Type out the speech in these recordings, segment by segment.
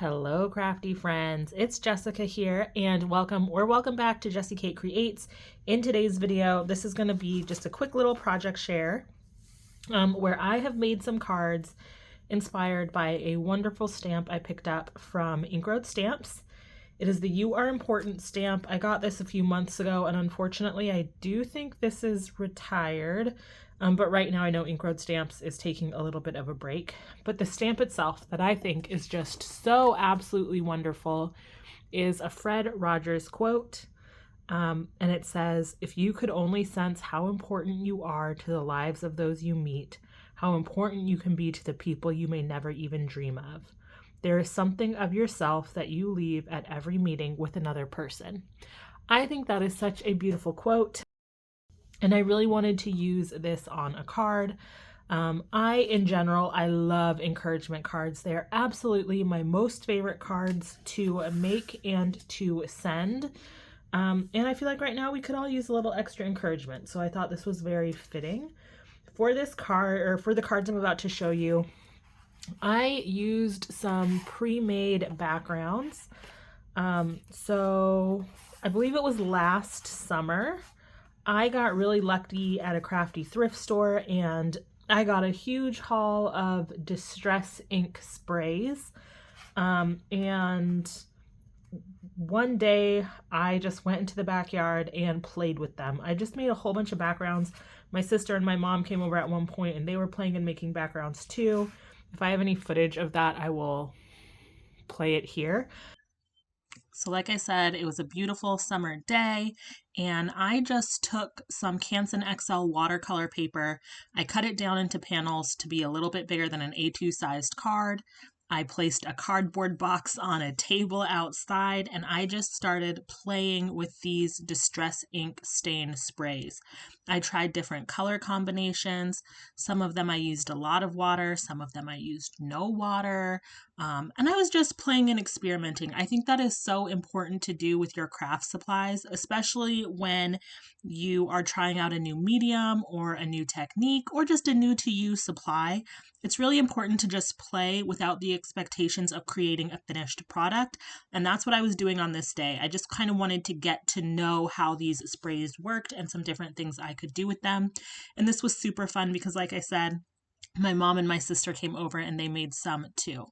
Hello, crafty friends. It's Jessica here, and welcome back to Jessie Kate Creates. In today's video, this is going to be just a quick little project share where I have made some cards inspired by a wonderful stamp I picked up from Ink Road Stamps. It is the You Are Important stamp. I got this a few months ago, and unfortunately, I do think this is retired. But right now I know Ink Road Stamps is taking a little bit of a break. But the stamp itself that I think is just so absolutely wonderful is a Fred Rogers quote. And it says, "If you could only sense how important you are to the lives of those you meet, how important you can be to the people you may never even dream of. There is something of yourself that you leave at every meeting with another person." I think that is such a beautiful quote. And I really wanted to use this on a card. In general, I love encouragement cards. They are absolutely my most favorite cards to make and to send. And I feel like right now we could all use a little extra encouragement. So I thought this was very fitting. For this card, or for the cards I'm about to show you, I used some pre-made backgrounds. So I believe it was last summer. I got really lucky at a crafty thrift store and I got a huge haul of distress ink sprays. And one day I just went into the backyard and played with them. I just made a whole bunch of backgrounds. My sister and my mom came over at one point and they were playing and making backgrounds too. If I have any footage of that, I will play it here. So like I said, it was a beautiful summer day and I just took some Canson XL watercolor paper. I cut it down into panels to be a little bit bigger than an A2 sized card. I placed a cardboard box on a table outside and I just started playing with these distress ink stain sprays. I tried different color combinations. Some of them I used a lot of water, some of them I used no water. And I was just playing and experimenting. I think that is so important to do with your craft supplies, especially when you are trying out a new medium or a new technique or just a new to you supply. It's really important to just play without the expectations of creating a finished product. And that's what I was doing on this day. I just kind of wanted to get to know how these sprays worked and some different things I could do with them. And this was super fun because, like I said, my mom and my sister came over and they made some too.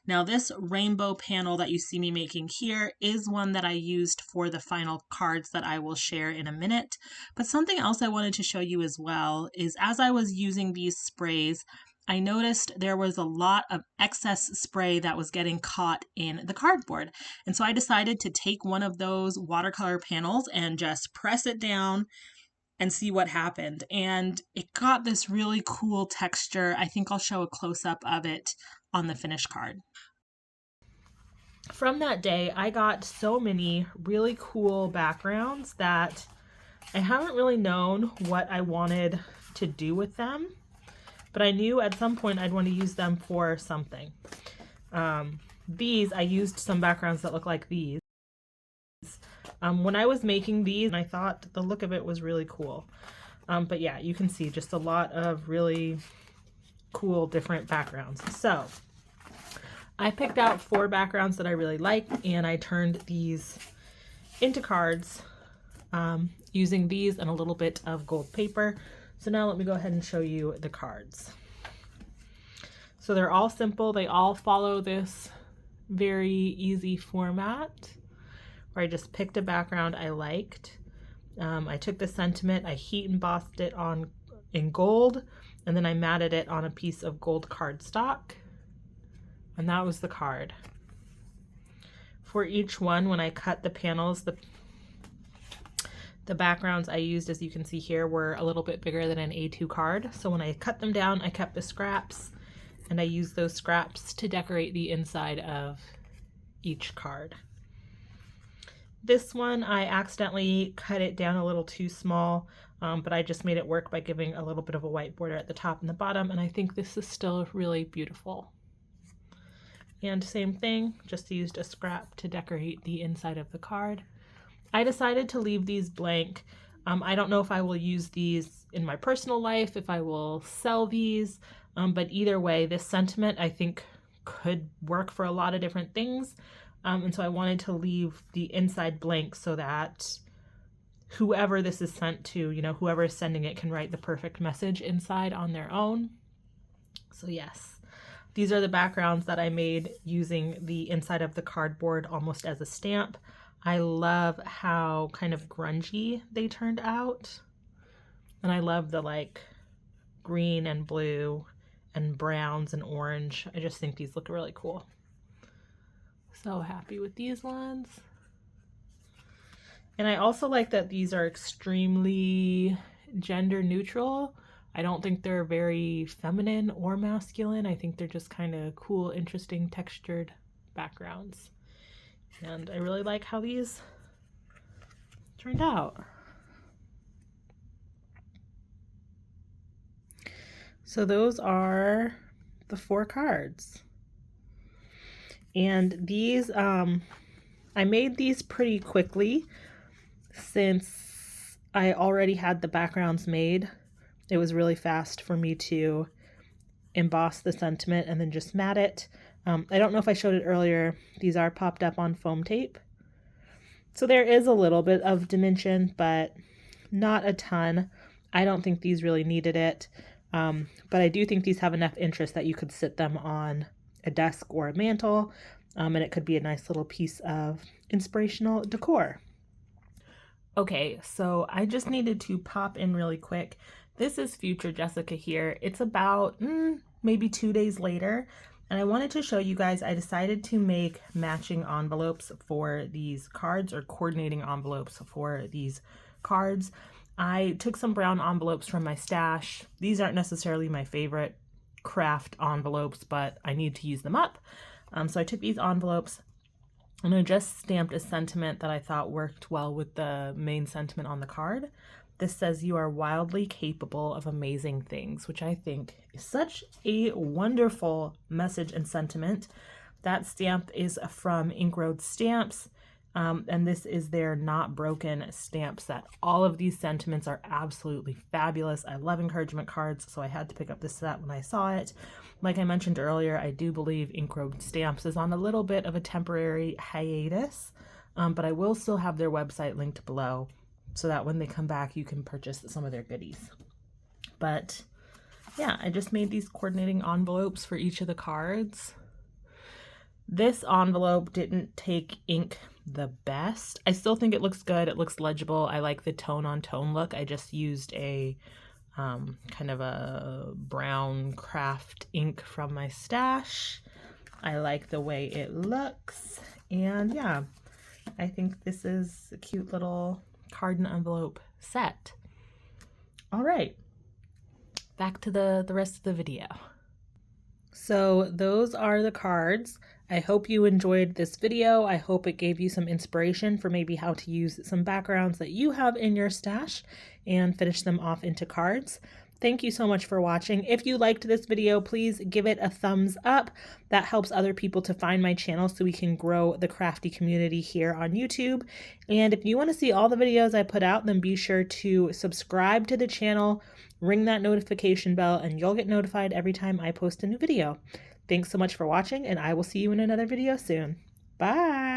Now this rainbow panel that you see me making here is one that I used for the final cards that I will share in a minute. But something else I wanted to show you as well is as I was using these sprays, I noticed there was a lot of excess spray that was getting caught in the cardboard. And so I decided to take one of those watercolor panels and just press it down and see what happened. And it got this really cool texture. I think I'll show a close-up of it on the finished card. From that day, I got so many really cool backgrounds that I haven't really known what I wanted to do with them, but I knew at some point I'd want to use them for something. I used some backgrounds that look like these. When I was making these, I thought the look of it was really cool. But yeah, you can see just a lot of really cool different backgrounds. So I picked out 4 backgrounds that I really liked and I turned these into cards using these and a little bit of gold paper. So now let me go ahead and show you the cards. So they're all simple. They all follow this very easy format where I just picked a background I liked. I took the sentiment, I heat embossed it in gold, and then I matted it on a piece of gold cardstock. And that was the card. For each one, when I cut the panels, the backgrounds I used, as you can see here, were a little bit bigger than an A2 card. So when I cut them down, I kept the scraps and I used those scraps to decorate the inside of each card. This one, I accidentally cut it down a little too small, but I just made it work by giving a little bit of a white border at the top and the bottom, and I think this is still really beautiful. And same thing, just used a scrap to decorate the inside of the card. I decided to leave these blank. I don't know if I will use these in my personal life, if I will sell these, but either way, this sentiment I think could work for a lot of different things. And so I wanted to leave the inside blank so that whoever this is sent to, you know, whoever is sending it can write the perfect message inside on their own. So yes, these are the backgrounds that I made using the inside of the cardboard almost as a stamp. I love how kind of grungy they turned out. And I love the like green and blue and browns and orange. I just think these look really cool. So happy with these ones. And I also like that these are extremely gender neutral. I don't think they're very feminine or masculine. I think they're just kind of cool, interesting, textured backgrounds. And I really like how these turned out. So those are the 4 cards. And these, I made these pretty quickly since I already had the backgrounds made. It was really fast for me to emboss the sentiment and then just mat it. I don't know if I showed it earlier. These are popped up on foam tape. So there is a little bit of dimension, but not a ton. I don't think these really needed it. But I do think these have enough interest that you could sit them on a desk or a mantle, and it could be a nice little piece of inspirational decor. Okay, so I just needed to pop in really quick. This is future Jessica here. It's about maybe 2 days later, and I wanted to show you guys, I decided to make matching envelopes for these cards, or coordinating envelopes for these cards. I took some brown envelopes from my stash. These aren't necessarily my favorite craft envelopes, but I need to use them up. So I took these envelopes and I just stamped a sentiment that I thought worked well with the main sentiment on the card. This says, "You are wildly capable of amazing things," which I think is such a wonderful message and sentiment. That stamp is from Ink Road Stamps. And this is their Not Broken stamp set. All of these sentiments are absolutely fabulous. I love encouragement cards, so I had to pick up this set when I saw it. Like I mentioned earlier, I do believe Ink Road Stamps is on a little bit of a temporary hiatus, but I will still have their website linked below so that when they come back, you can purchase some of their goodies. But yeah, I just made these coordinating envelopes for each of the cards. This envelope didn't take ink the best. I still think it looks good. It looks legible. I like the tone on tone look. I just used a kind of a brown craft ink from my stash. I like the way it looks. And yeah, I think this is a cute little card and envelope set. All right, back to the rest of the video. So those are the cards. I hope you enjoyed this video. I hope it gave you some inspiration for maybe how to use some backgrounds that you have in your stash and finish them off into cards. Thank you so much for watching. If you liked this video, please give it a thumbs up. That helps other people to find my channel so we can grow the crafty community here on YouTube. And if you want to see all the videos I put out, then be sure to subscribe to the channel, ring that notification bell, and you'll get notified every time I post a new video. Thanks so much for watching, and I will see you in another video soon. Bye!